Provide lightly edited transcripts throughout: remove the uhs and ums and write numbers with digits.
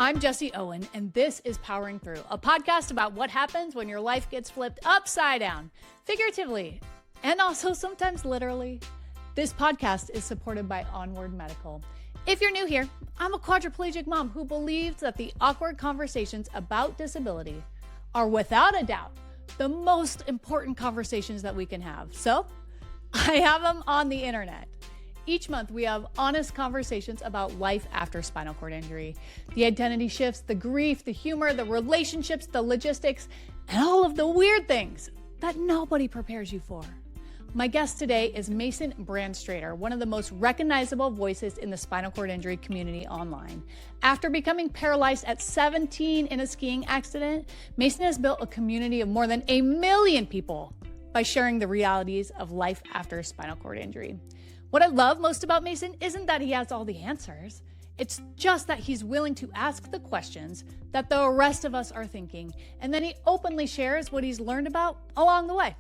I'm Jessie Owen, and this is Powering Through, a podcast about what happens when your life gets flipped upside down, figuratively, and also sometimes literally. This podcast is supported by Onward Medical. If you're new here, I'm a quadriplegic mom who believes that the awkward conversations about disability are without a doubt the most important conversations that we can have. So I have them on the internet. Each month, we have honest conversations about life after spinal cord injury, the identity shifts, the grief, the humor, the relationships, the logistics, and all of the weird things that nobody prepares you for. My guest today is Mason Branstrator, one of the most recognizable voices in the spinal cord injury community online. After becoming paralyzed at 17 in a skiing accident, Mason has built a community of more than 1 million people by sharing the realities of life after spinal cord injury. What I love most about Mason isn't that he has all the answers. It's just that he's willing to ask the questions that the rest of us are thinking, and then he openly shares what he's learned about along the way.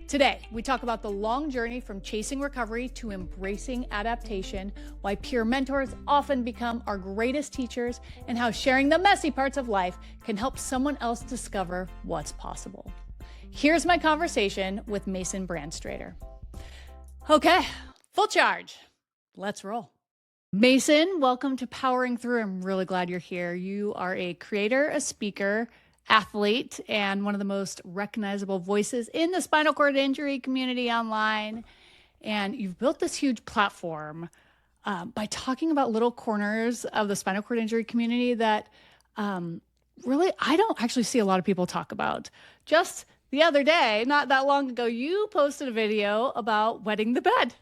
Today, we talk about the long journey from chasing recovery to embracing adaptation, why peer mentors often become our greatest teachers, and how sharing the messy parts of life can help someone else discover what's possible. Here's my conversation with Mason Branstrator. Okay, full charge. Let's roll. Mason, welcome to Powering Through. I'm really glad you're here. You are a creator, a speaker, athlete, and one of the most recognizable voices in the spinal cord injury community online. And you've built this huge platform by talking about little corners of the spinal cord injury community that really I don't actually see a lot of people talk about. Just the other day, not that long ago, you posted a video about wetting the bed.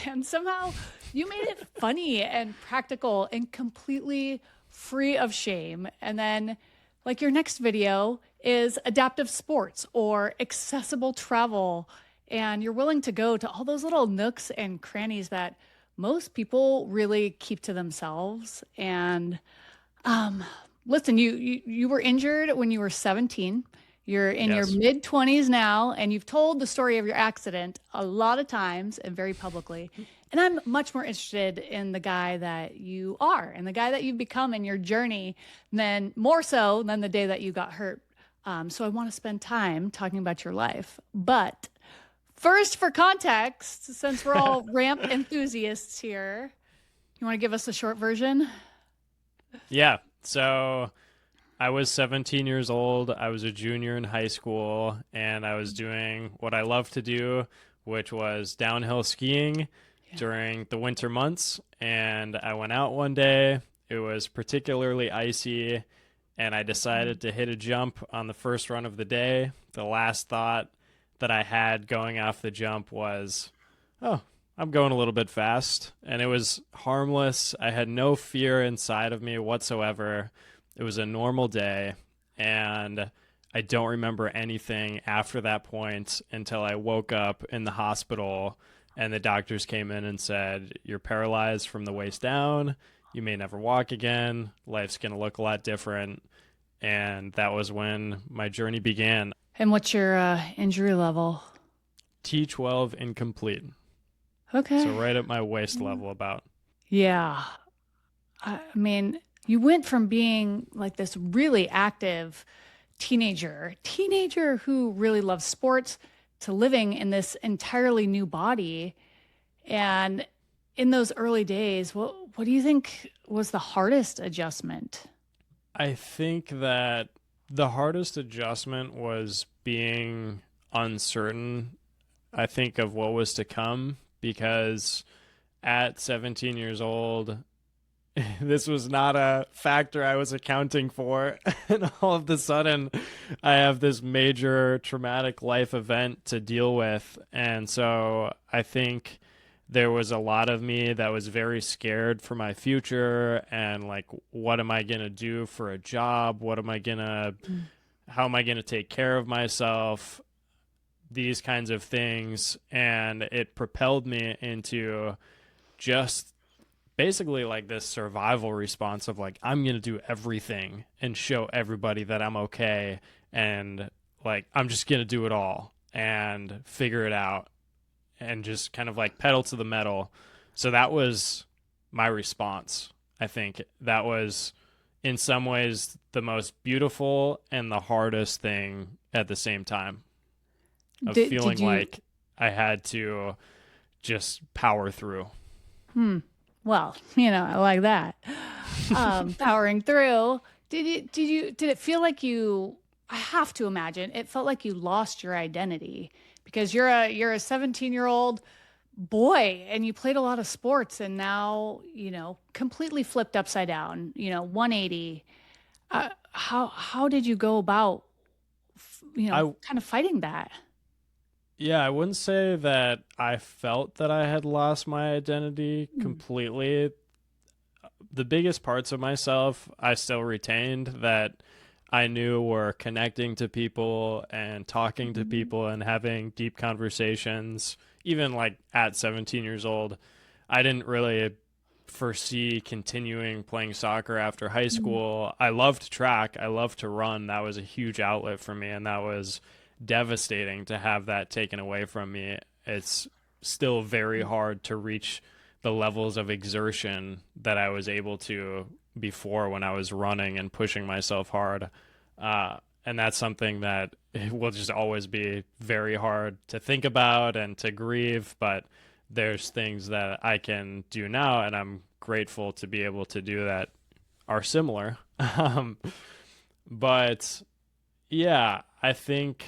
And somehow you made it funny and practical and completely free of shame. And then like your next video is adaptive sports or accessible travel. And you're willing to go to all those little nooks and crannies that most people really keep to themselves. And listen, you were injured when you were 17. You're in your mid-20s now, and you've told the story of your accident a lot of times and very publicly. And I'm much more interested in the guy that you are and the guy that you've become in your journey than more so than the day that you got hurt. So I want to spend time talking about your life. But first, for context, since we're all ramp enthusiasts here, you want to give us a short version? Yeah. So I was 17 years old. I was a junior in high school, and I was doing what I love to do, which was downhill skiing during the winter months. And I went out one day. It was particularly icy, and I decided to hit a jump on the first run of the day. The last thought that I had going off the jump was, oh, I'm going a little bit fast. And it was harmless. I had no fear inside of me whatsoever. It was a normal day, and I don't remember anything after that point until I woke up in the hospital, and the doctors came in and said, you're paralyzed from the waist down. You may never walk again. Life's going to look a lot different. And that was when my journey began. And what's your injury level? T12 incomplete. Okay. So right at my waist level about. Yeah. I mean, you went from being like this really active teenager who really loves sports to living in this entirely new body. And in those early days, what do you think was the hardest adjustment? I think that the hardest adjustment was being uncertain, I think, of what was to come, because at 17 years old, this was not a factor I was accounting for. And all of a sudden, I have this major traumatic life event to deal with. And so I think there was a lot of me that was very scared for my future and like, what am I going to do for a job? How am I going to take care of myself? These kinds of things. And it propelled me into just basically like this survival response of like, I'm going to do everything and show everybody that I'm okay. And like, I'm just going to do it all and figure it out and just kind of like pedal to the metal. So that was my response. I think that was in some ways the most beautiful and the hardest thing at the same time, of feeling Did you? like I had to just power through. Well, I like that. Powering through. Did it feel like you, I have to imagine, it felt like you lost your identity because you're a 17-year-old boy and you played a lot of sports and now, completely flipped upside down, 180. How did you go about, I kind of fighting that? Yeah, I wouldn't say that I felt that I had lost my identity Mm. completely. The biggest parts of myself I still retained that I knew were connecting to people and talking to Mhm. people and having deep conversations. Even like at 17 years old, I didn't really foresee continuing playing soccer after high Mm. school. I loved track, I loved to run. That was a huge outlet for me, and that was devastating to have that taken away from me. It's still very hard to reach the levels of exertion that I was able to before when I was running and pushing myself hard. And that's something that it will just always be very hard to think about and to grieve. But there's things that I can do now, and I'm grateful to be able to do that are similar. Um, but yeah, I think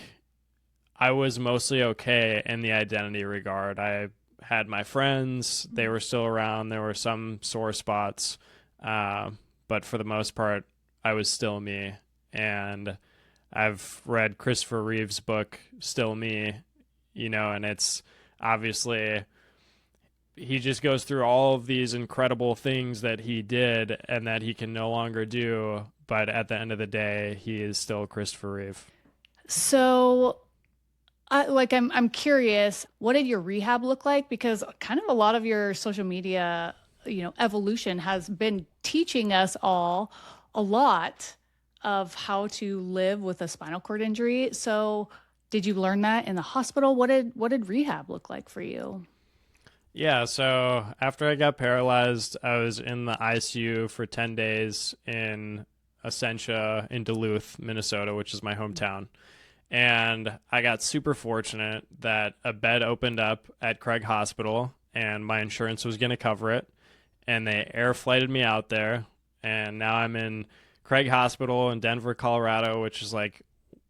I was mostly okay in the identity regard. I had my friends, they were still around. There were some sore spots, uh, but for the most part, I was still me. And I've read Christopher Reeve's book, Still Me, and it's obviously he just goes through all of these incredible things that he did and that he can no longer do. But at the end of the day, he is still Christopher Reeve. So, I'm curious, what did your rehab look like? Because kind of a lot of your social media, evolution has been teaching us all a lot of how to live with a spinal cord injury. So, did you learn that in the hospital? What did rehab look like for you? Yeah, so after I got paralyzed, I was in the ICU for 10 days in Essentia in Duluth, Minnesota, which is my hometown. And I got super fortunate that a bed opened up at Craig Hospital and my insurance was going to cover it. And they air flighted me out there. And now I'm in Craig Hospital in Denver, Colorado, which is like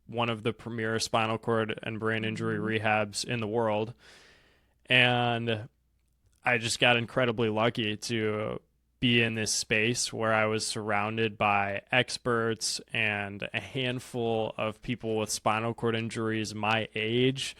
one of the premier spinal cord and brain injury Mhm. rehabs in the world. And I just got incredibly lucky to be in this space where I was surrounded by experts and a handful of people with spinal cord injuries my age.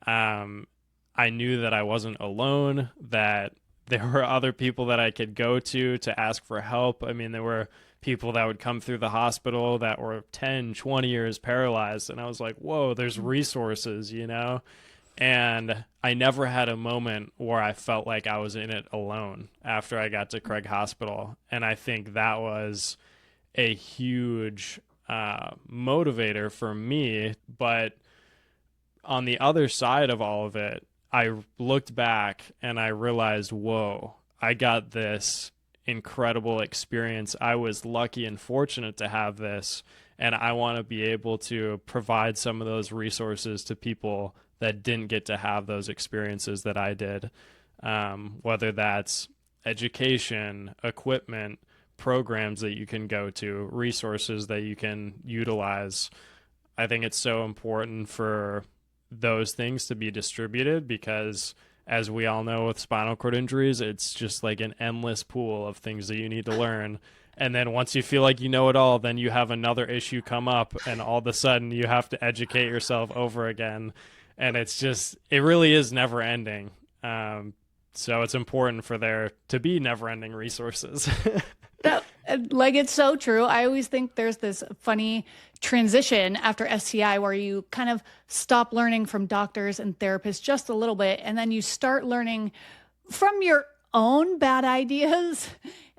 Um, I knew that I wasn't alone, that there were other people that I could go to ask for help. I mean, there were people that would come through the hospital that were 10, 20 years paralyzed. And I was like, whoa, there's resources. And I never had a moment where I felt like I was in it alone after I got to Craig Hospital. And I think that was a huge motivator for me. But on the other side of all of it, I looked back and I realized, whoa, I got this incredible experience. I was lucky and fortunate to have this. And I want to be able to provide some of those resources to people that didn't get to have those experiences that I did. Whether that's education, equipment, programs that you can go to, resources that you can utilize. I think it's so important for those things to be distributed because, as we all know with spinal cord injuries, it's just like an endless pool of things that you need to learn. And then once you feel like you know it all, then you have another issue come up, and all of a sudden you have to educate yourself over again. And it really is never ending. So it's important for there to be never ending resources. That, like, it's so true. I always think there's this funny transition after STI where you kind of stop learning from doctors and therapists just a little bit, and then you start learning from your own bad ideas.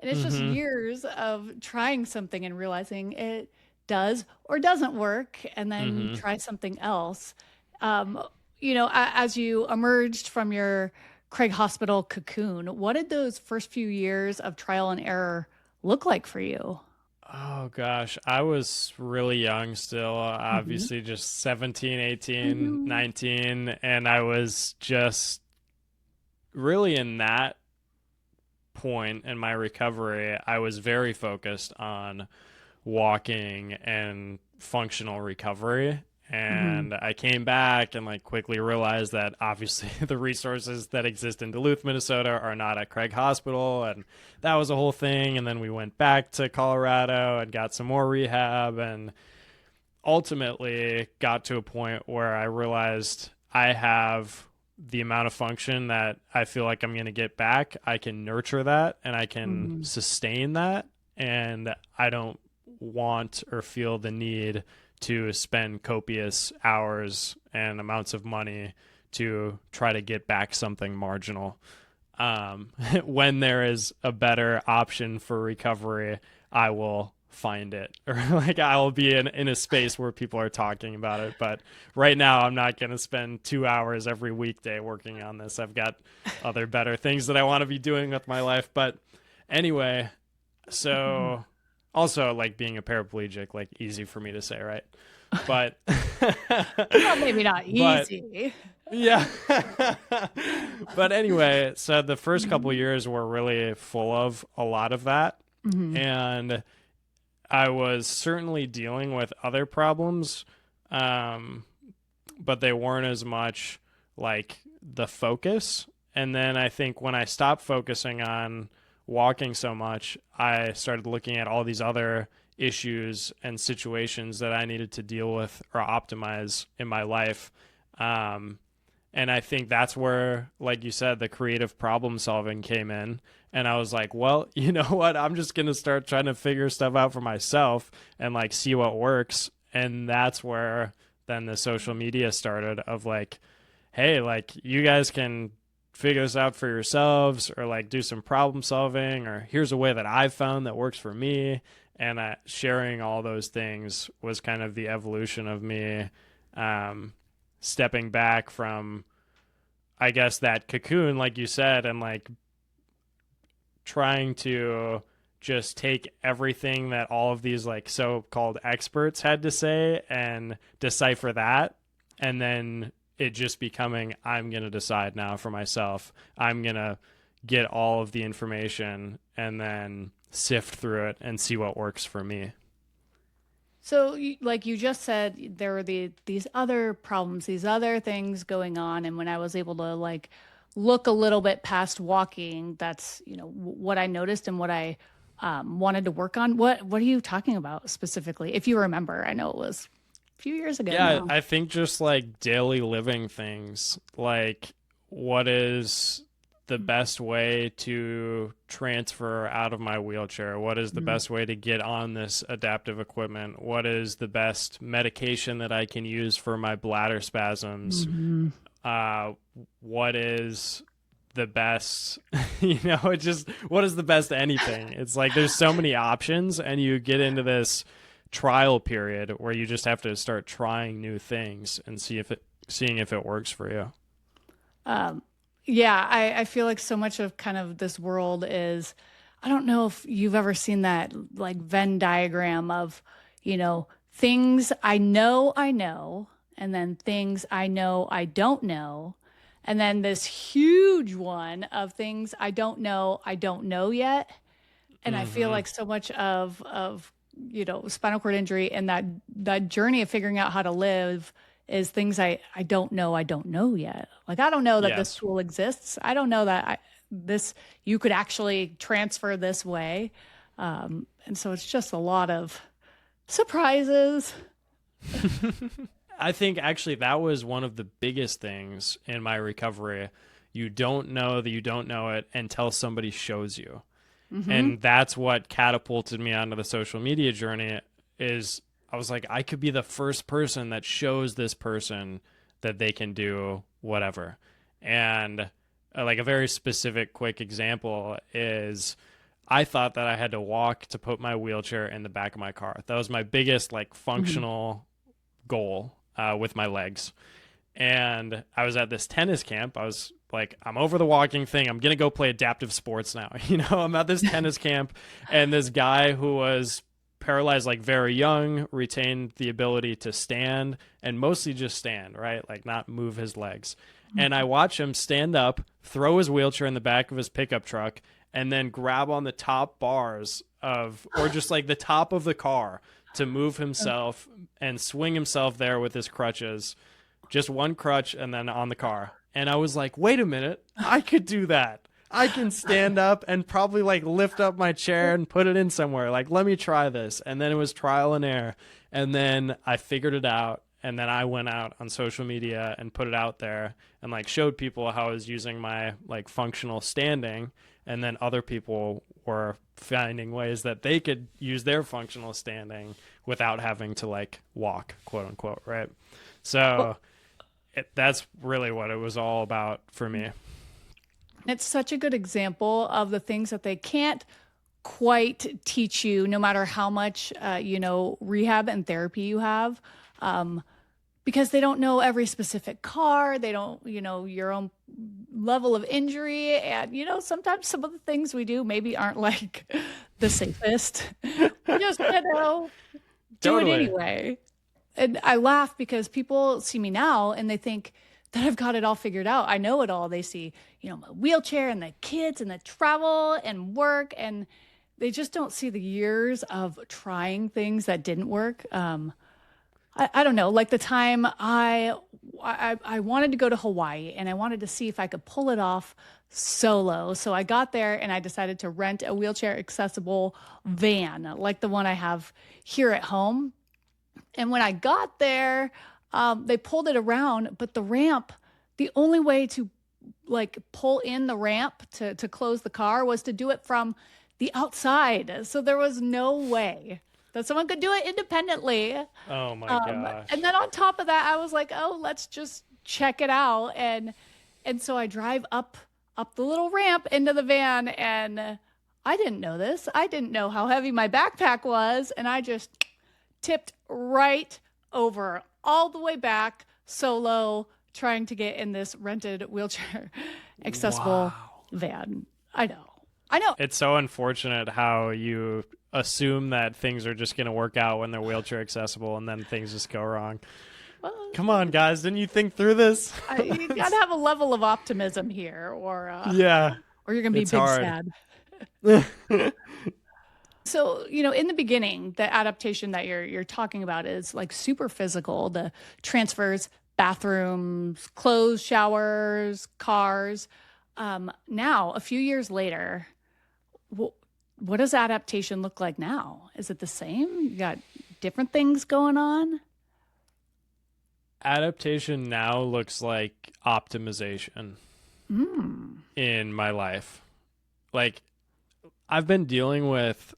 And it's just hmm years of trying something and realizing it does or doesn't work, and then you hmm try something else. Um, as you emerged from your Craig Hospital cocoon, what did those first few years of trial and error look like for you? Oh gosh, I was really young still, Mm-hmm. obviously just 17, 18, Mm-hmm. 19, and I was just really in that point in my recovery, I was very focused on walking and functional recovery. Mm-hmm. And I came back and like quickly realized that obviously the resources that exist in Duluth, Minnesota are not at Craig Hospital. And that was a whole thing. And then we went back to Colorado and got some more rehab and ultimately got to a point where I realized I have the amount of function that I feel like I'm going to get back. I can nurture that and I can Mm-hmm. sustain that. And I don't want or feel the need to spend copious hours and amounts of money to try to get back something marginal. When there is a better option for recovery, I will find it or like I will be in a space where people are talking about it. But right now, I'm not going to spend 2 hours every weekday working on this. I've got other better things that I want to be doing with my life. But anyway, Mm-hmm. so also like being a paraplegic, like easy for me to say, right? But, Well, maybe not but easy. yeah. But anyway, so the first couple Mm-hmm. years were really full of a lot of that. Mm-hmm. And I was certainly dealing with other problems, um, but they weren't as much like the focus. And then I think when I stopped focusing on walking so much, I started looking at all these other issues and situations that I needed to deal with or optimize in my life. Um, and I think that's where, like you said, the creative problem solving came in. And I was like, well, you know what? I'm just going to start trying to figure stuff out for myself and like see what works. And that's where then the social media started of like, hey, like you guys can figure this out for yourselves or like do some problem solving or here's a way that I've found that works for me. And sharing all those things was kind of the evolution of me um, stepping back from, I guess, that cocoon, like you said, and like trying to just take everything that all of these like so-called experts had to say and decipher that, and then it just becoming, I'm going to decide now for myself. I'm going to get all of the information and then sift through it and see what works for me. So, like you just said, there were these other problems, these other things going on, and when I was able to like look a little bit past walking, that's what I noticed and what I wanted to work on. What are you talking about specifically? If you remember, I know it was a few years ago Yeah, now. I think just like daily living things, like what is the best way to transfer out of my wheelchair? What is the Mm-hmm. best way to get on this adaptive equipment? What is the best medication that I can use for my bladder spasms? Mm-hmm. Uh, what is the best, it just, what is the best anything? It's like there's so many options, and you get into this trial period where you just have to start trying new things and seeing if it works for you. Um, yeah, I feel like so much of kind of this world is, I don't know if you've ever seen that like Venn diagram of, things I know, and then things I don't know, and then this huge one of things I don't know yet. And I feel Mm-hmm. like so much of spinal cord injury and that journey of figuring out how to live is things I don't know yet. Like I don't know that this Yes. tool exists. I don't know that this you could actually transfer this way. And so it's just a lot of surprises. I think actually that was one of the biggest things in my recovery. You don't know that you don't know it until somebody shows you. Mm-hmm. And that's what catapulted me onto the social media journey is I was like, I could be the first person that shows this person that they can do whatever. And like a very specific quick example is I thought that I had to walk to put my wheelchair in the back of my car. That was my biggest like Mm-hmm. functional goal with my legs. And I was at this tennis camp. I was like, I'm over the walking thing. I'm going to go play adaptive sports now. I'm at this tennis camp, and this guy who was paralyzed like very young, retained the ability to stand and mostly just stand, right? Like not move his legs. And I watch him stand up, throw his wheelchair in the back of his pickup truck, and then grab on the top bars or just like the top of the car to move himself and swing himself there with his crutches, just one crutch and then on the car. And I was like, wait a minute, I could do that. I can stand up and probably like lift up my chair and put it in somewhere. Like, let me try this. And then it was trial and error. And then I figured it out. And then I went out on social media and put it out there and like showed people how I was using my like functional standing. And then other people were finding ways that they could use their functional standing without having to like walk, quote unquote. Right. So that's really what it was all about for me. It's such a good example of the things that they can't quite teach you, no matter how much, rehab and therapy you have, because they don't know every specific car. They don't, your own level of injury. And, sometimes some of the things we do maybe aren't like the safest. We just, do it anyway. And I laugh because people see me now and they think that I've got it all figured out. I know it all. They see, my wheelchair and the kids and the travel and work, and they just don't see the years of trying things that didn't work. I don't know, like the time I wanted to go to Hawaii and I wanted to see if I could pull it off solo. So I got there and I decided to rent a wheelchair accessible van, like the one I have here at home. And when I got there, they pulled it around, but the ramp, the only way to like pull in the ramp to close the car was to do it from the outside. So there was no way that someone could do it independently. Oh my gosh. And then on top of that, I was like, oh, let's just check it out. And so I drive up the little ramp into the van, and I didn't know this. I didn't know how heavy my backpack was. And I just tipped right over all the way back solo, trying to get in this rented wheelchair accessible van. I know. It's so unfortunate how you assume that things are just going to work out when they're wheelchair accessible and then things just go wrong. Well, come on, guys. Didn't you think through this? You got to have a level of optimism here or you're going to be big hard. sad. So, in the beginning, the adaptation that you're talking about is like super physical, the transfers, bathrooms, clothes, showers, cars. Now, a few years later, what does adaptation look like now? Is it the same? You got different things going on? Adaptation now looks like optimization in my life. Like, I've been dealing with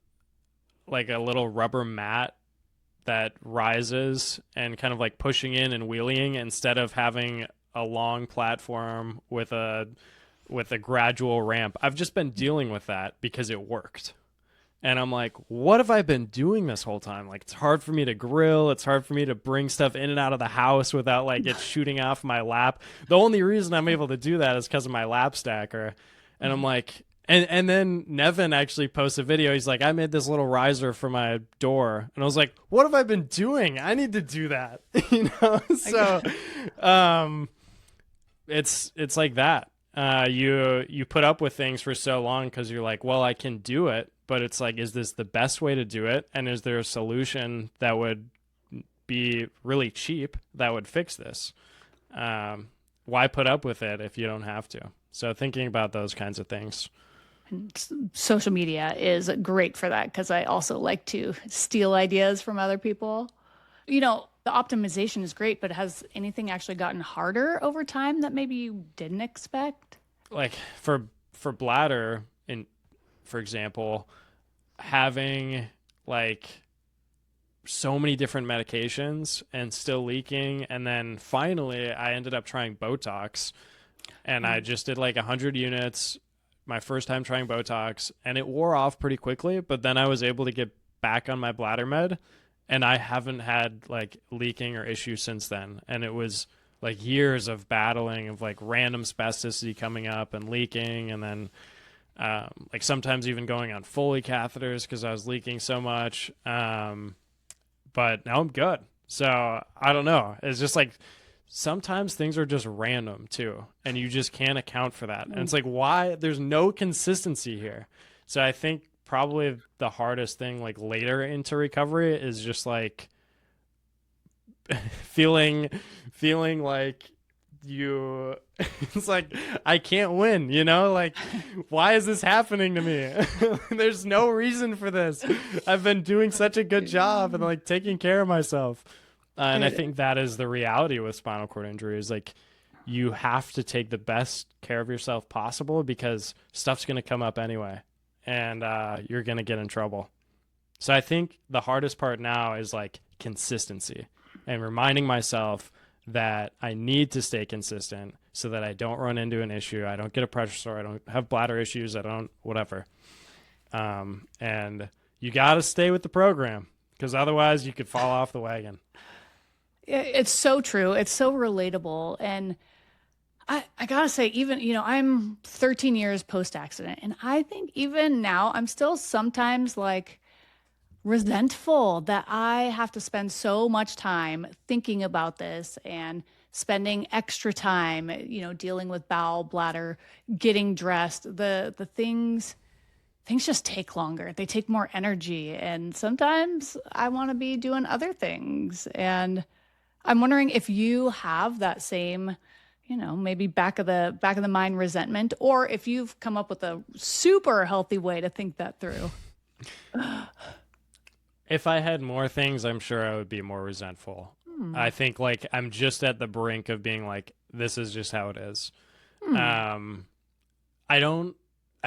like a little rubber mat that rises and kind of like pushing in and wheeling instead of having a long platform with a gradual ramp. I've just been dealing with that because it worked. And I'm like, what have I been doing this whole time? Like, it's hard for me to grill. It's hard for me to bring stuff in and out of the house without like it shooting off my lap. The only reason I'm able to do that is because of my lap stacker. And I'm like, and then Nevin actually posted a video. He's like, I made this little riser for my door. And I was like, what have I been doing? I need to do that. So it's like that. You put up with things for so long because you're like, well, I can do it. But it's like, is this the best way to do it? And is there a solution that would be really cheap that would fix this? Why put up with it if you don't have to? So thinking about those kinds of things. And social media is great for that because I also like to steal ideas from other people. The optimization is great, but has anything actually gotten harder over time that maybe you didn't expect? Like for bladder, for example, having like so many different medications and still leaking. And then finally I ended up trying Botox, and I just did like 100 units my first time trying Botox, and it wore off pretty quickly, but then I was able to get back on my bladder med, and I haven't had like leaking or issues since then. And it was like years of battling of like random spasticity coming up and leaking, and then like sometimes even going on Foley catheters because I was leaking so much. But now I'm good. So I don't know. It's just like sometimes things are just random too, and you just can't account for that. And it's like, why? There's no consistency here. So I think probably the hardest thing like later into recovery is just like feeling like you it's like I can't win, you know, like why is this happening to me? There's no reason for this. I've been doing such a good job and like taking care of myself, and I think that is the reality with spinal cord injury is like you have to take the best care of yourself possible because stuff's going to come up anyway, and you're going to get in trouble. So I think the hardest part now is like consistency and reminding myself that I need to stay consistent so that I don't run into an issue. I don't get a pressure sore. I don't have bladder issues. I don't, whatever. And you got to stay with the program because otherwise you could fall off the wagon. It's so true. It's so relatable. And I gotta say, even, I'm 13 years post-accident, and I think even now I'm still sometimes like resentful that I have to spend so much time thinking about this and spending extra time, dealing with bowel, bladder, getting dressed. The things just take longer. They take more energy. And sometimes I want to be doing other things. And I'm wondering if you have that same, maybe back of the mind resentment, or if you've come up with a super healthy way to think that through. If I had more things, I'm sure I would be more resentful. I think like I'm just at the brink of being like, this is just how it is. I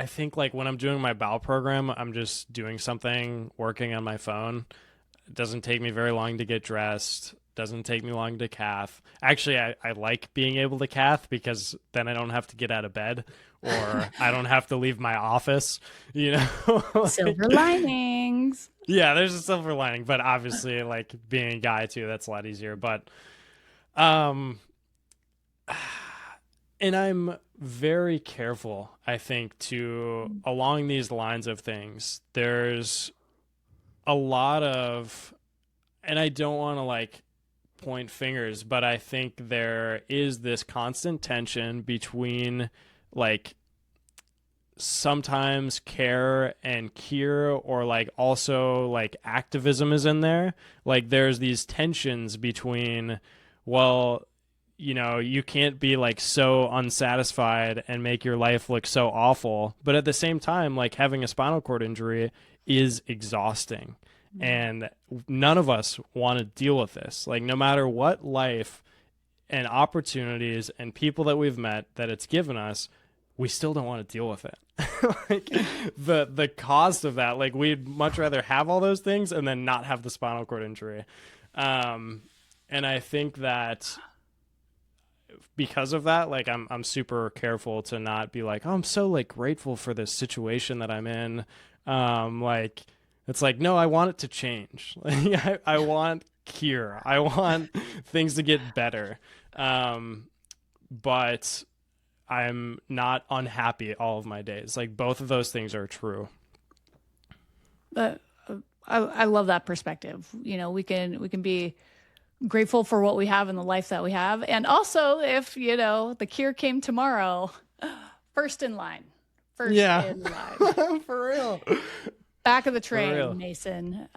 think like when I'm doing my bowel program, I'm just doing something, working on my phone. It doesn't take me very long to get dressed. Doesn't take me long to cath. Actually, I like being able to cath because then I don't have to get out of bed or I don't have to leave my office, like, silver linings. Yeah, there's a silver lining, but obviously like being a guy too, that's a lot easier. But and I'm very careful, I think, to along these lines of things. There's a lot of, and I don't want to like point fingers, but I think there is this constant tension between like sometimes care and cure, or like also like activism is in there. Like there's these tensions between, well, you can't be like so unsatisfied and make your life look so awful, but at the same time, like having a spinal cord injury is exhausting. And none of us want to deal with this. Like no matter what life and opportunities and people that we've met that it's given us, we still don't want to deal with it. Like the cost of that, like we'd much rather have all those things and then not have the spinal cord injury. And I think that because of that, like I'm super careful to not be like, oh, I'm so like grateful for this situation that I'm in. Like it's like, no, I want it to change. Like I want cure. I want things to get better. But I'm not unhappy all of my days. Like both of those things are true. I love that perspective. We can be grateful for what we have in the life that we have. And also if, the cure came tomorrow, first in line. In line. For real. Back of the train, Mason.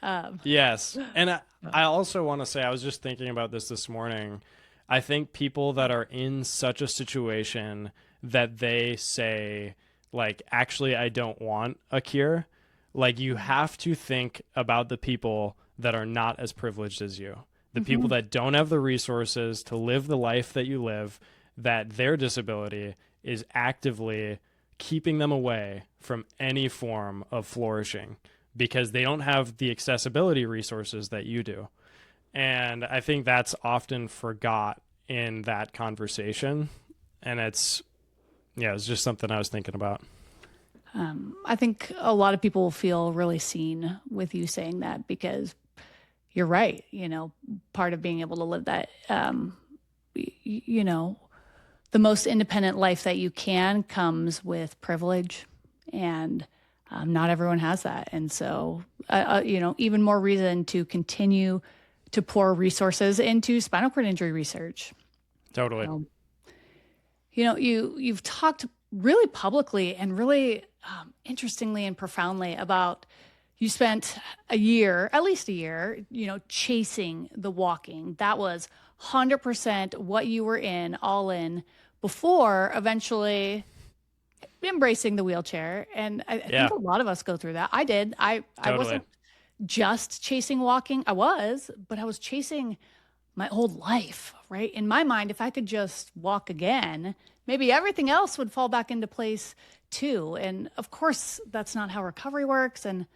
Yes. And I also want to say, I was just thinking about this morning. I think people that are in such a situation that they say, like, actually, I don't want a cure. Like, you have to think about the people that are not as privileged as you. The people that don't have the resources to live the life that you live, that their disability is actively keeping them away from any form of flourishing because they don't have the accessibility resources that you do. And I think that's often forgot in that conversation. And it's just something I was thinking about. I think a lot of people feel really seen with you saying that because you're right. Part of being able to live that, the most independent life that you can comes with privilege And not everyone has that. And so, even more reason to continue to pour resources into spinal cord injury research. Totally. You've talked really publicly and really interestingly and profoundly about you spent at least a year, chasing the walking. That was 100% what you were all in, before eventually embracing the wheelchair. And I think a lot of us go through that. I did. I wasn't just chasing walking. But I was chasing my old life, right? In my mind, if I could just walk again, maybe everything else would fall back into place too. And of course, that's not how recovery works. And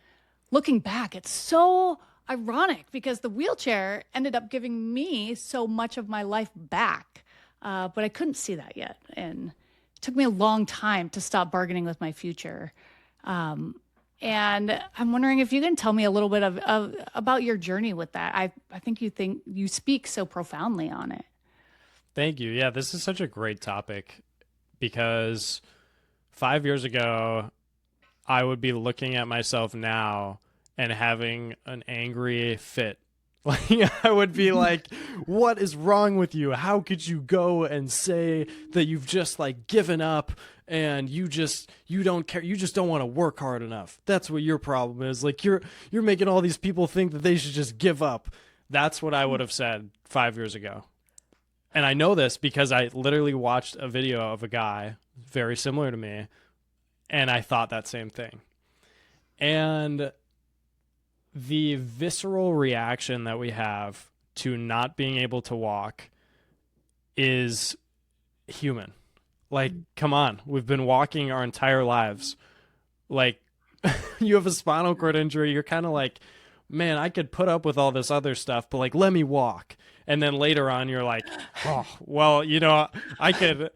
looking back, it's so ironic because the wheelchair ended up giving me so much of my life back. But I couldn't see that yet. And it took me a long time to stop bargaining with my future. And I'm wondering if you can tell me a little bit about your journey with that. I think you speak so profoundly on it. Thank you. Yeah, this is such a great topic because 5 years ago, I would be looking at myself now and having an angry fit. Like, I would be like, what is wrong with you? How could you go and say that you've just given up and you don't care, you just don't want to work hard enough? That's what your problem is. Like, you're making all these people think that they should just give up. That's what I would have said 5 years ago. And I know this because I literally watched a video of a guy very similar to me, and I thought that same thing. And the visceral reaction that we have to not being able to walk is human. Like, come on, we've been walking our entire lives. Like, you have a spinal cord injury, you're kind of like, man, I could put up with all this other stuff, but let me walk. And then later on, you're like, oh, well, I could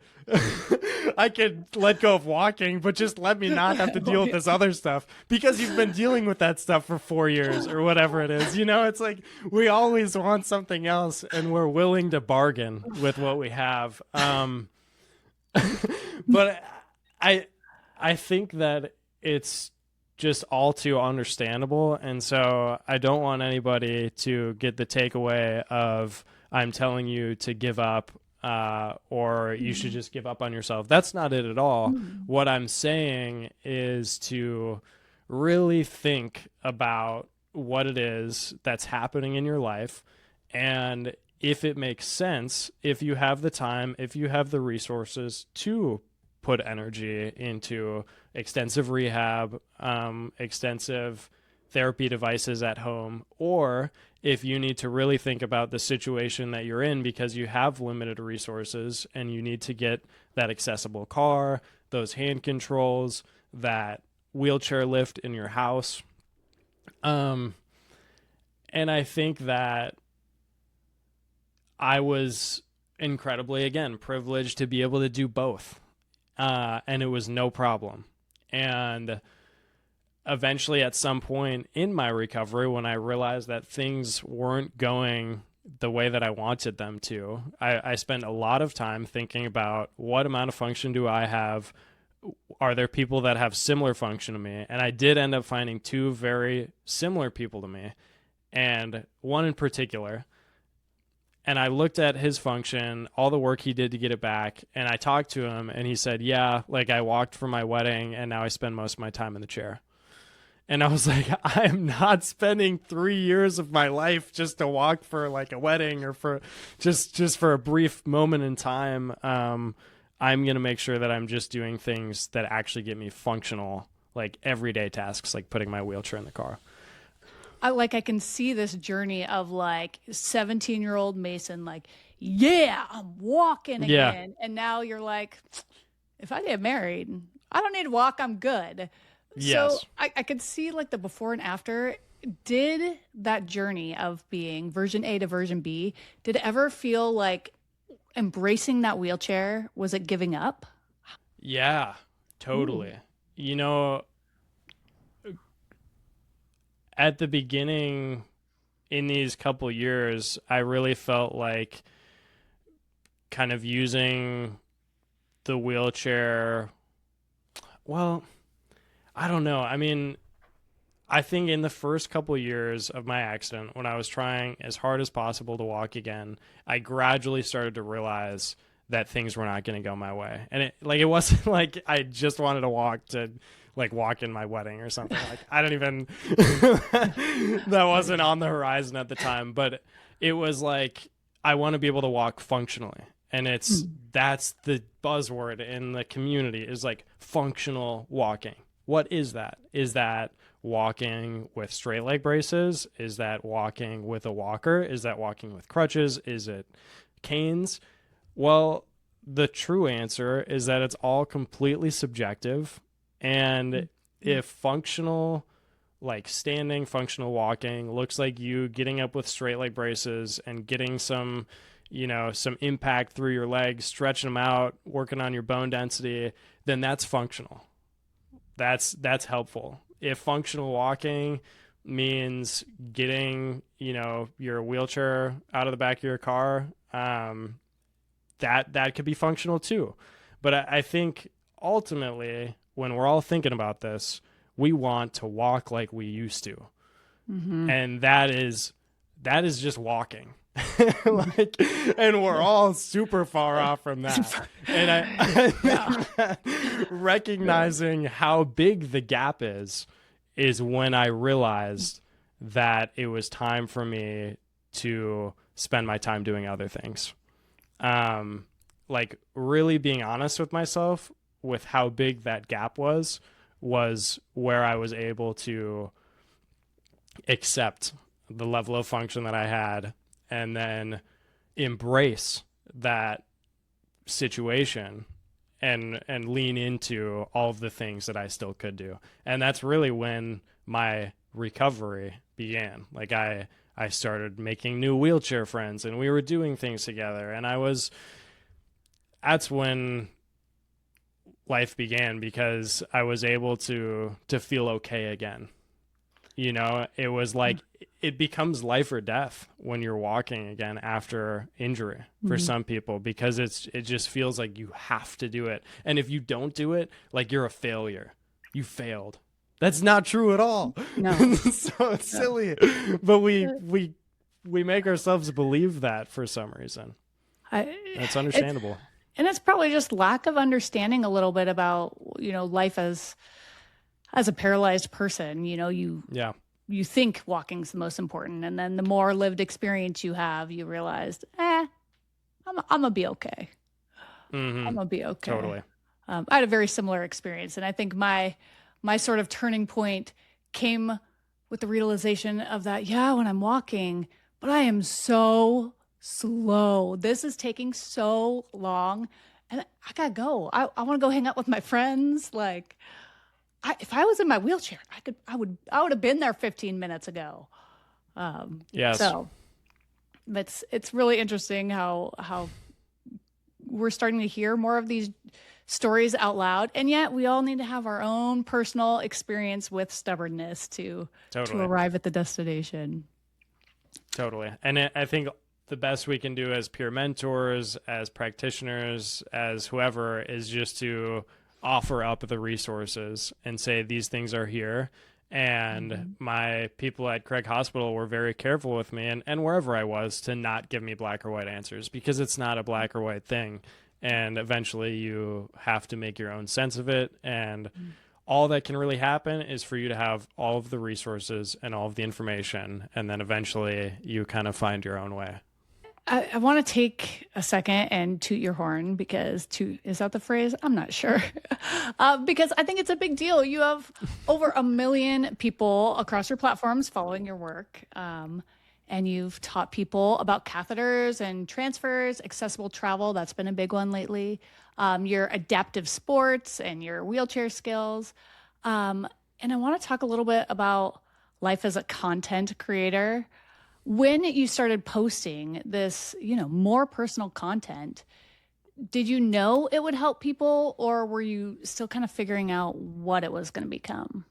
I could let go of walking, but just let me not have to deal with this other stuff, because you've been dealing with that stuff for 4 years or whatever it is. It's like we always want something else, and we're willing to bargain with what we have. But I think that it's just all too understandable. And so I don't want anybody to get the takeaway of I'm telling you to give up or you should just give up on yourself. That's not it at all. What I'm saying is to really think about what it is that's happening in your life. And if it makes sense, if you have the time, if you have the resources to put energy into extensive rehab, extensive therapy devices at home, or if you need to really think about the situation that you're in because you have limited resources and you need to get that accessible car, those hand controls, that wheelchair lift in your house. And I think that I was incredibly, again, privileged to be able to do both. And it was no problem. And eventually, at some point in my recovery, when I realized that things weren't going the way that I wanted them to, I spent a lot of time thinking about what amount of function do I have? Are there people that have similar function to me? And I did end up finding two very similar people to me, and one in particular. And I looked at his function, all the work he did to get it back, and I talked to him, and he said, yeah, I walked for my wedding, and now I spend most of my time in the chair. And I was like, I am not spending 3 years of my life just to walk for a wedding or for just for a brief moment in time. I'm going to make sure that I'm just doing things that actually get me functional, everyday tasks, like putting my wheelchair in the car. I can see this journey of 17-year-old Mason, yeah, I'm walking again. Yeah. And now you're like, if I get married, I don't need to walk, I'm good. Yes. So I could see the before and after. Did that journey of being version A to version B, did it ever feel like embracing that wheelchair? Was it giving up? Yeah, totally. Ooh. At the beginning, in these couple years, I really felt like kind of using the wheelchair. Well, I don't know. I mean, I think in the first couple of years of my accident, when I was trying as hard as possible to walk again, I gradually started to realize that things were not going to go my way. And it wasn't like I just wanted to walk in my wedding or something. Like, I don't even, that wasn't on the horizon at the time, but it was like, I want to be able to walk functionally. And that's the buzzword in the community, is like functional walking. What is that? Is that walking with straight leg braces? Is that walking with a walker? Is that walking with crutches? Is it canes? Well, the true answer is that it's all completely subjective. And if functional, like standing functional walking, looks like you getting up with straight leg braces and getting some impact through your legs, stretching them out, working on your bone density, then that's functional. That's helpful. If functional walking means getting, your wheelchair out of the back of your car, that could be functional too. But I think ultimately, when we're all thinking about this, we want to walk like we used to. Mm-hmm. And that is just walking. And we're all super far off from that. And I think that recognizing how big the gap is when I realized that it was time for me to spend my time doing other things. Like really being honest with myself with how big that gap was where I was able to accept the level of function that I had and then embrace that situation and lean into all of the things that I still could do. And that's really when my recovery began. Like I started making new wheelchair friends and we were doing things together, and that's when life began, because I was able to feel okay again. It was like it becomes life or death when you're walking again after injury for some people, because it just feels like you have to do it. And if you don't do it, like you're a failure. You failed. That's not true at all. No. So it's silly. But we make ourselves believe that for some reason. That's understandable. And it's probably just lack of understanding a little bit about, life as a paralyzed person. You think walking's the most important, and then the more lived experience you have, you realize, I'm gonna be okay. Mm-hmm. I'm gonna be okay. Totally. I had a very similar experience, and I think my sort of turning point came with the realization of that. Yeah, when I'm walking, but I am so slow. This is taking so long, and I gotta go. I want to go hang out with my friends. Like, if I was in my wheelchair, I would have been there 15 minutes ago. Yes. So it's really interesting how we're starting to hear more of these stories out loud, and yet we all need to have our own personal experience with stubbornness to arrive at the destination. Totally. And I think the best we can do as peer mentors, as practitioners, as whoever, is just to offer up the resources and say these things are here. And my people at Craig Hospital were very careful with me and wherever I was to not give me black or white answers, because it's not a black or white thing. And eventually you have to make your own sense of it. And all that can really happen is for you to have all of the resources and all of the information. And then eventually you kind of find your own way. I want to take a second and toot your horn, because is that the phrase? I'm not sure. Because I think it's a big deal. You have over 1 million people across your platforms following your work. And you've taught people about catheters and transfers, accessible travel. That's been a big one lately. Your adaptive sports and your wheelchair skills. And I want to talk a little bit about life as a content creator. When you started posting this, more personal content, did you know it would help people, or were you still kind of figuring out what it was going to become?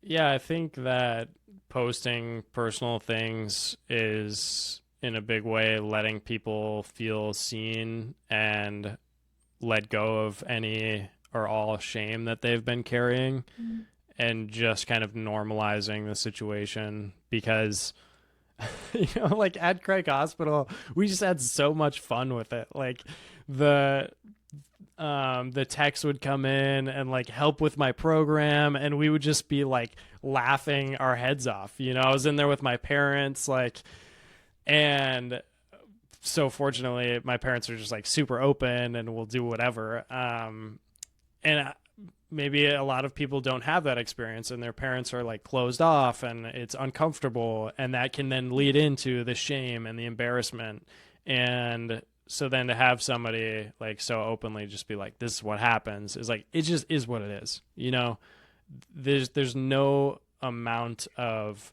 Yeah, I think that posting personal things is in a big way letting people feel seen and let go of any or all shame that they've been carrying. and just kind of normalizing the situation because like at Craig Hospital, we just had so much fun with it. Like the techs would come in and like help with my program, and we would just be like laughing our heads off. I was in there with my parents, like, and so fortunately my parents are just like super open and will do whatever. And maybe a lot of people don't have that experience, and their parents are like closed off and it's uncomfortable, and that can then lead into the shame and the embarrassment. And so then to have somebody like so openly just be like, this is what happens, is like, it just is what it is. There's no amount of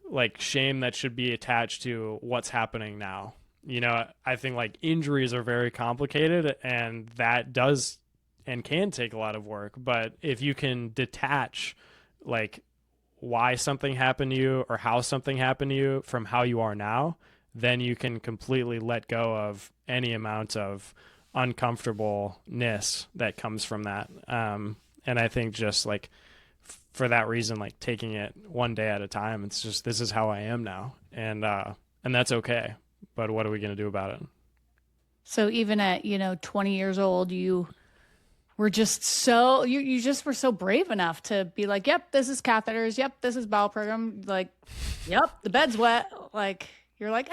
like shame that should be attached to what's happening now. I think like injuries are very complicated, and that does and can take a lot of work. But if you can detach like why something happened to you or how something happened to you from how you are now, then you can completely let go of any amount of uncomfortableness that comes from that. And I think just like for that reason, like taking it one day at a time, it's just, this is how I am now. And that's okay. But what are we going to do about it? So even at, 20 years old, you were just so, you just were so brave enough to be like, yep, this is catheters. Yep, this is bowel program. Like, yep, the bed's wet. Like, you're like,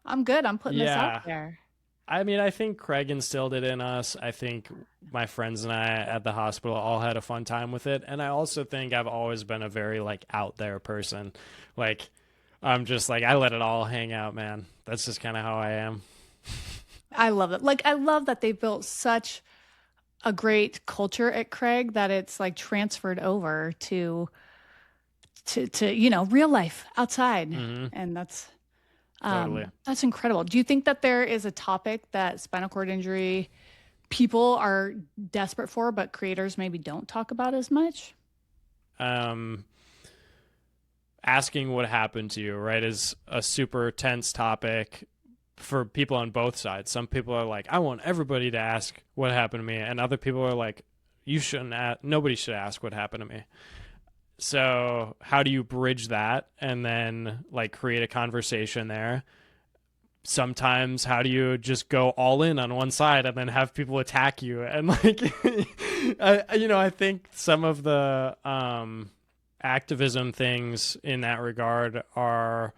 I'm good. I'm putting this out there. I mean, I think Craig instilled it in us. I think my friends and I at the hospital all had a fun time with it. And I also think I've always been a very like out there person. Like, I'm just like, I let it all hang out, man. That's just kind of how I am. I love it. Like, I love that they built such a great culture at Craig that it's like transferred over to real life outside. Mm-hmm. And that's totally. That's incredible. Do you think that there is a topic that spinal cord injury people are desperate for, but creators maybe don't talk about as much? Asking what happened to you, right, is a super tense topic for people on both sides. Some people are like, I want everybody to ask what happened to me. And other people are like, you shouldn't nobody should ask what happened to me. So how do you bridge that and then like create a conversation there? Sometimes how do you just go all in on one side and then have people attack you? And like, I think some of the activism things in that regard are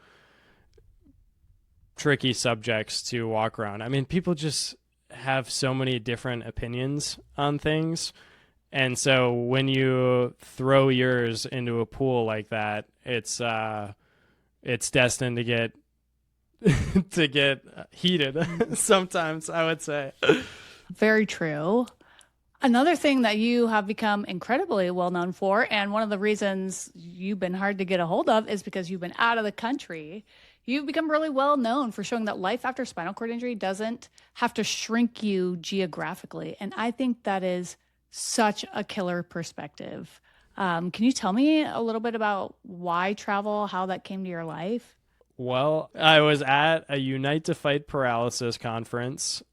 tricky subjects to walk around. I mean, people just have so many different opinions on things. And so when you throw yours into a pool like that, it's destined to get heated sometimes, I would say. Very true. Another thing that you have become incredibly well known for, and one of the reasons you've been hard to get a hold of, is because you've been out of the country. You've become really well known for showing that life after spinal cord injury doesn't have to shrink you geographically. And I think that is such a killer perspective. Can you tell me a little bit about why travel, how that came to your life? Well, I was at a Unite to Fight Paralysis conference,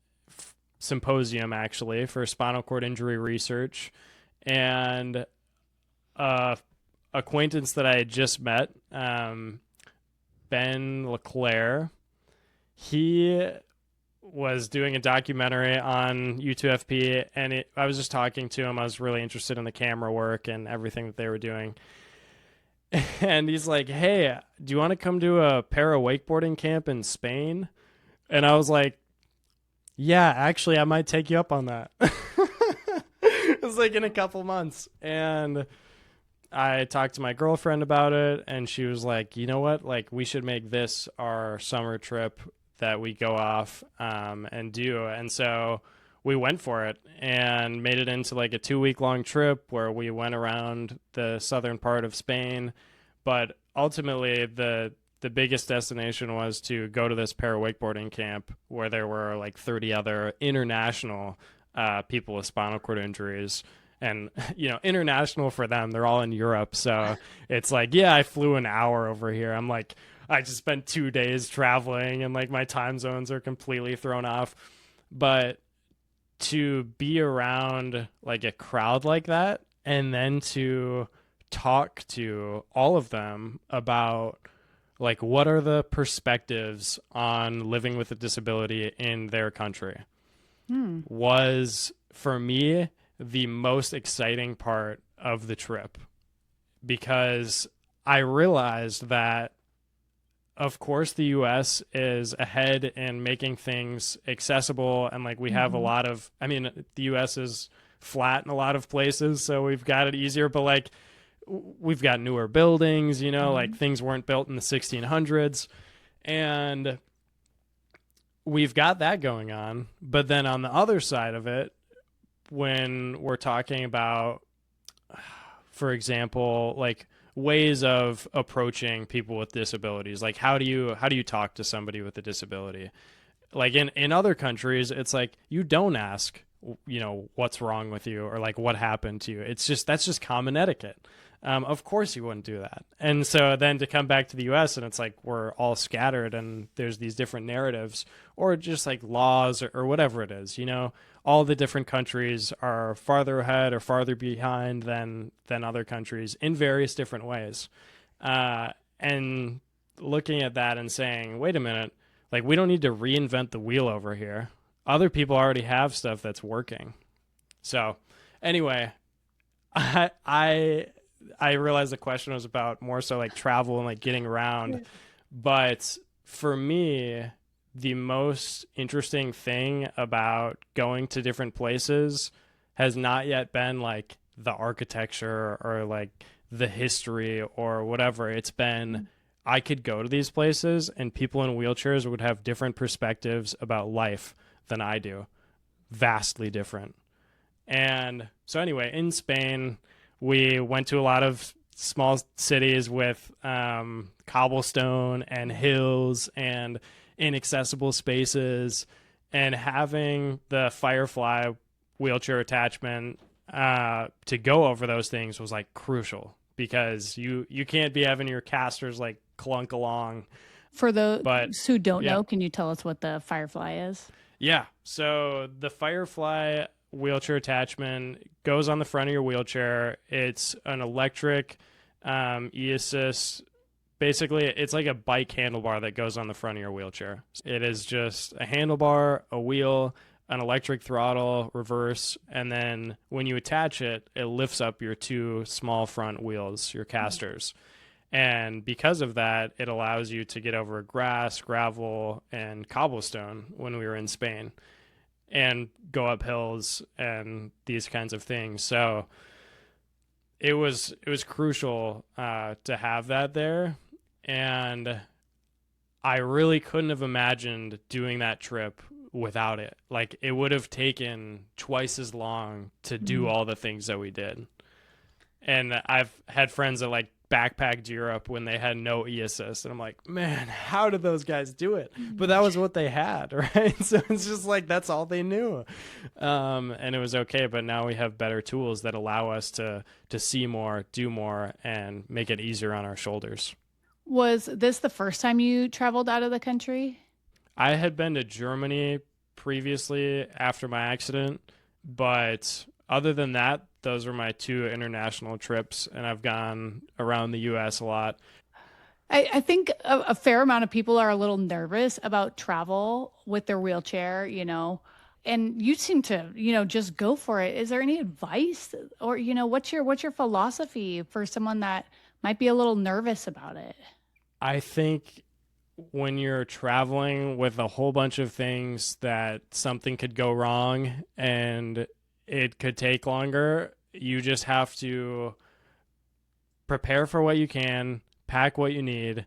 symposium actually, for spinal cord injury research, and acquaintance that I had just met, Ben LeClaire, he was doing a documentary on U2FP, and I was just talking to him. I was really interested in the camera work and everything that they were doing. And he's like, hey, do you want to come to a para wakeboarding camp in Spain? And I was like, yeah, actually, I might take you up on that. It was like in a couple months. And I talked to my girlfriend about it, and she was like, you know what? Like, we should make this our summer trip that we go off and do. And so we went for it and made it into like a 2-week long trip where we went around the southern part of Spain. But ultimately, the biggest destination was to go to this para wakeboarding camp where there were like 30 other international people with spinal cord injuries. And, international for them, they're all in Europe. So it's like, yeah, I flew an hour over here. I'm like, I just spent 2 days traveling and like my time zones are completely thrown off. But to be around like a crowd like that and then to talk to all of them about like what are the perspectives on living with a disability in their country was for me the most exciting part of the trip, because I realized that of course the US is ahead in making things accessible, and like we have a lot of, I mean, the US is flat in a lot of places, so we've got it easier, but like we've got newer buildings, you know, like things weren't built in the 1600s, and we've got that going on. But then on the other side of it, when we're talking about, for example, like ways of approaching people with disabilities, like how do you talk to somebody with a disability? Like in other countries, it's like you don't ask, you know, what's wrong with you or like what happened to you. It's just, that's just common etiquette. Of course you wouldn't do that. And so then to come back to the US and it's like we're all scattered and there's these different narratives or just like laws or whatever it is, you know, all the different countries are farther ahead or farther behind than other countries in various different ways. And looking at that and saying, wait a minute, like we don't need to reinvent the wheel over here. Other people already have stuff that's working. So anyway, I realized the question was about more so like travel and like getting around. But for me, the most interesting thing about going to different places has not yet been like the architecture or like the history or whatever. It's been, I could go to these places and people in wheelchairs would have different perspectives about life than I do. Vastly different. And so anyway, in Spain, we went to a lot of small cities with cobblestone and hills and inaccessible spaces, and having the Firefly wheelchair attachment to go over those things was like crucial, because you can't be having your casters like clunk along. For those who don't know, can you tell us what the Firefly is? Yeah. So the Firefly wheelchair attachment goes on the front of your wheelchair. It's an electric e-assist. Basically, it's like a bike handlebar that goes on the front of your wheelchair. It is just a handlebar, a wheel, an electric throttle, reverse, and then when you attach it, it lifts up your two small front wheels, your casters. And because of that, it allows you to get over grass, gravel, and cobblestone when we were in Spain, and go up hills and these kinds of things. So it was crucial to have that there. And I really couldn't have imagined doing that trip without it. Like it would have taken twice as long to do all the things that we did. And I've had friends that like backpacked Europe when they had no e-assist, and I'm like, man, how did those guys do it? But that was what they had, right? So it's just like that's all they knew, and it was okay. But now we have better tools that allow us to see more, do more, and make it easier on our shoulders. Was this the first time you traveled out of the country? I had been to Germany previously after my accident, but other than that, those were my two international trips, and I've gone around the U.S. a lot. I think a fair amount of people are a little nervous about travel with their wheelchair, you know, and you seem to, you know, just go for it. Is there any advice, or, you know, what's your philosophy for someone that might be a little nervous about it? I think when you're traveling with a whole bunch of things that something could go wrong and it could take longer, you just have to prepare for what you can, pack what you need,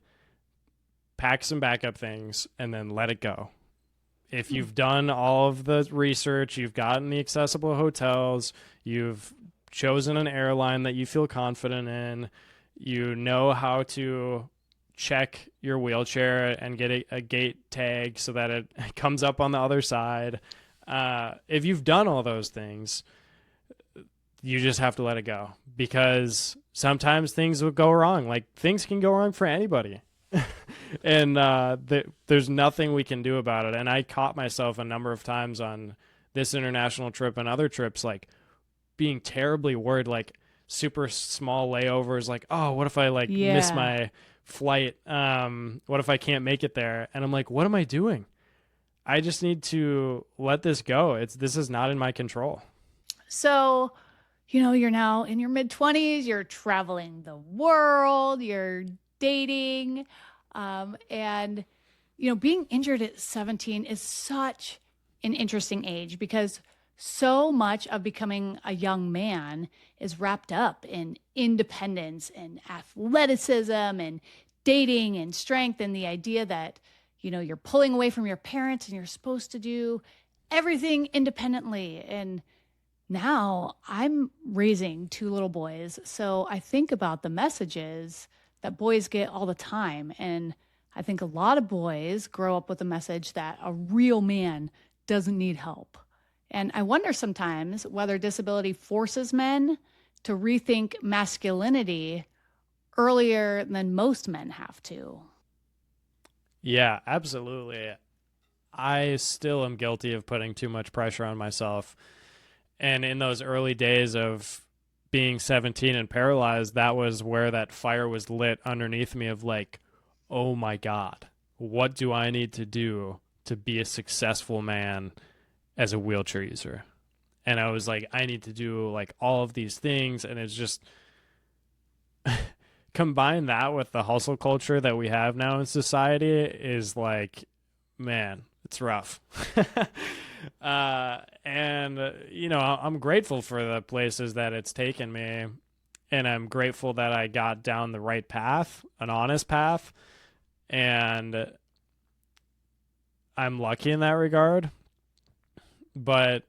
pack some backup things, and then let it go. If you've done all of the research, you've gotten the accessible hotels, you've chosen an airline that you feel confident in, you know how to check your wheelchair and get a gate tag so that it comes up on the other side. If you've done all those things, you just have to let it go, because sometimes things will go wrong. Like things can go wrong for anybody. And there's nothing we can do about it. And I caught myself a number of times on this international trip and other trips, like being terribly worried, like, super small layovers, like, oh, what if I like miss Yeah. my flight? What if I can't make it there? And I'm like, what am I doing? I just need to let this go. This is not in my control. So, you're now in your mid 20s, you're traveling the world, you're dating, and, being injured at 17 is such an interesting age because so much of becoming a young man is wrapped up in independence and athleticism and dating and strength and the idea that, you're pulling away from your parents and you're supposed to do everything independently. And now I'm raising two little boys. So I think about the messages that boys get all the time. And I think a lot of boys grow up with the message that a real man doesn't need help. And I wonder sometimes whether disability forces men to rethink masculinity earlier than most men have to. Yeah, absolutely. I still am guilty of putting too much pressure on myself. And in those early days of being 17 and paralyzed, that was where that fire was lit underneath me of like, oh my God, what do I need to do to be a successful man as a wheelchair user? And I was like, I need to do like all of these things. And it's just combine that with the hustle culture that we have now in society is like, man, it's rough. And I'm grateful for the places that it's taken me, and I'm grateful that I got down the right path, an honest path, and I'm lucky in that regard. But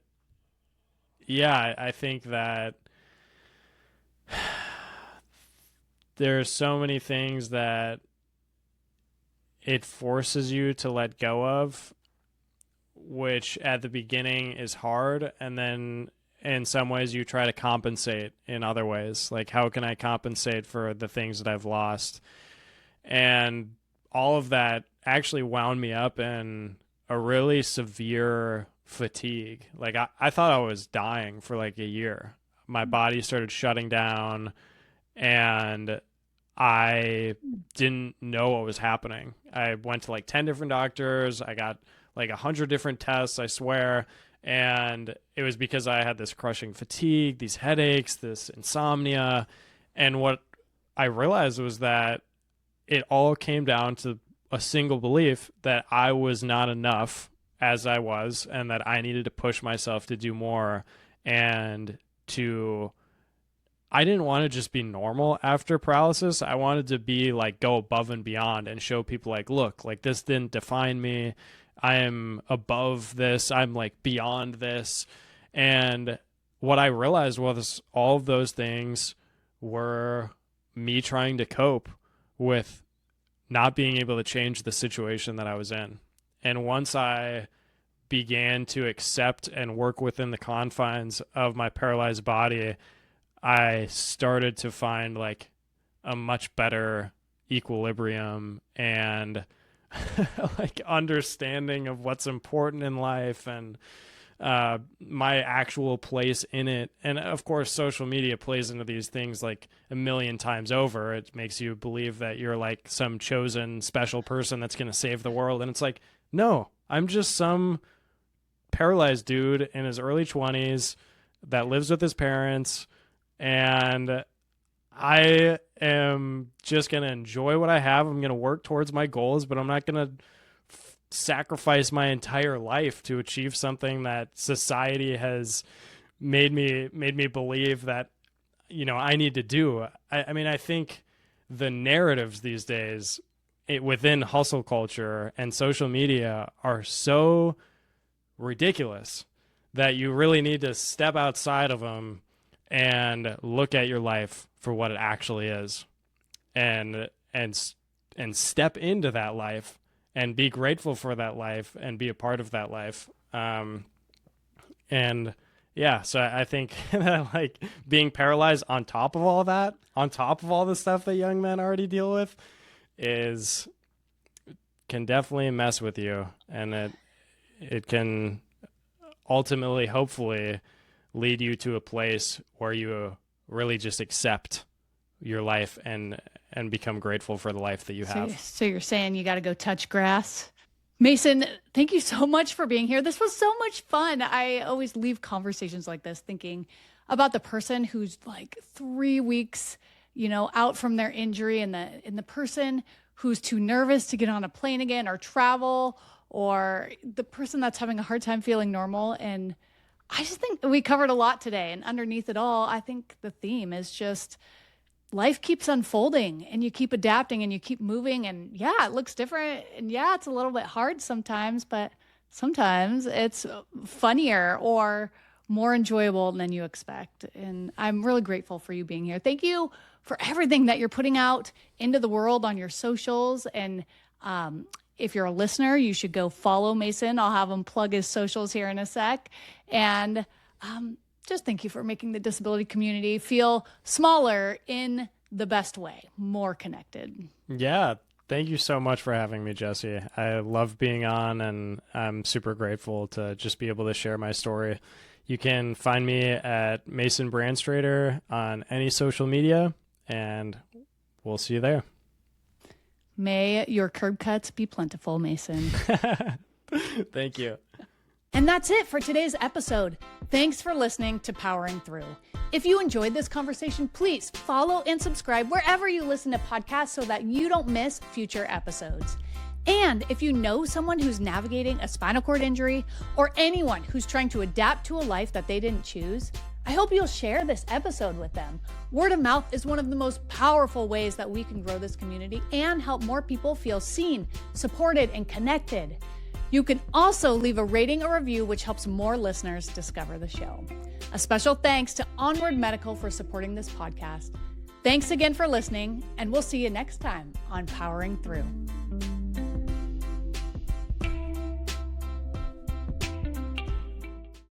yeah, I think that there's so many things that it forces you to let go of, which at the beginning is hard, and then in some ways you try to compensate in other ways. Like, how can I compensate for the things that I've lost? And all of that actually wound me up in a really severe fatigue. Like, I thought I was dying for like a year. My body started shutting down, and I didn't know what was happening. I went to like 10 different doctors. I got like 100 different tests, I swear. And it was because I had this crushing fatigue, these headaches, this insomnia. And what I realized was that it all came down to a single belief that I was not enough as I was, and that I needed to push myself to do more and to I didn't want to just be normal after paralysis. I wanted to be like go above and beyond and show people like, look, like this didn't define me. I am above this. I'm like beyond this. And what I realized was all of those things were me trying to cope with not being able to change the situation that I was in. And once I began to accept and work within the confines of my paralyzed body, I started to find like a much better equilibrium and like understanding of what's important in life and my actual place in it. And of course, social media plays into these things like a million times over. It makes you believe that you're like some chosen special person that's going to save the world. And it's like, no, I'm just some paralyzed dude in his early 20s that lives with his parents. And I am just going to enjoy what I have. I'm going to work towards my goals, but I'm not going to sacrifice my entire life to achieve something that society has made me believe that, I need to do. I mean, I think the narratives these days within hustle culture and social media are so ridiculous that you really need to step outside of them and look at your life for what it actually is, and step into that life and be grateful for that life and be a part of that life. And yeah, so I think that like being paralyzed on top of all that, on top of all the stuff that young men already deal with, can definitely mess with you, and it can ultimately, hopefully, lead you to a place where you really just accept your life and become grateful for the life that you have. So you're saying you got to go touch grass? Mason, thank you so much for being here. This was so much fun. I always leave conversations like this thinking about the person who's like 3 weeks, out from their injury, and the person who's too nervous to get on a plane again or travel, or the person that's having a hard time feeling normal. And I just think we covered a lot today. And underneath it all, I think the theme is just life keeps unfolding, and you keep adapting, and you keep moving. And yeah, it looks different. And yeah, it's a little bit hard sometimes, but sometimes it's funnier or more enjoyable than you expect. And I'm really grateful for you being here. Thank you for everything that you're putting out into the world on your socials. And if you're a listener, you should go follow Mason. I'll have him plug his socials here in a sec. And just thank you for making the disability community feel smaller in the best way, more connected. Yeah. Thank you so much for having me, Jessie. I love being on, and I'm super grateful to just be able to share my story. You can find me at Mason Branstrator on any social media, and we'll see you there. May your curb cuts be plentiful, Mason. Thank you. And that's it for today's episode. Thanks for listening to Powering Through. If you enjoyed this conversation, please follow and subscribe wherever you listen to podcasts so that you don't miss future episodes. And if you know someone who's navigating a spinal cord injury, or anyone who's trying to adapt to a life that they didn't choose, I hope you'll share this episode with them. Word of mouth is one of the most powerful ways that we can grow this community and help more people feel seen, supported, and connected. You can also leave a rating or review, which helps more listeners discover the show. A special thanks to Onward Medical for supporting this podcast. Thanks again for listening, and we'll see you next time on Powering Through.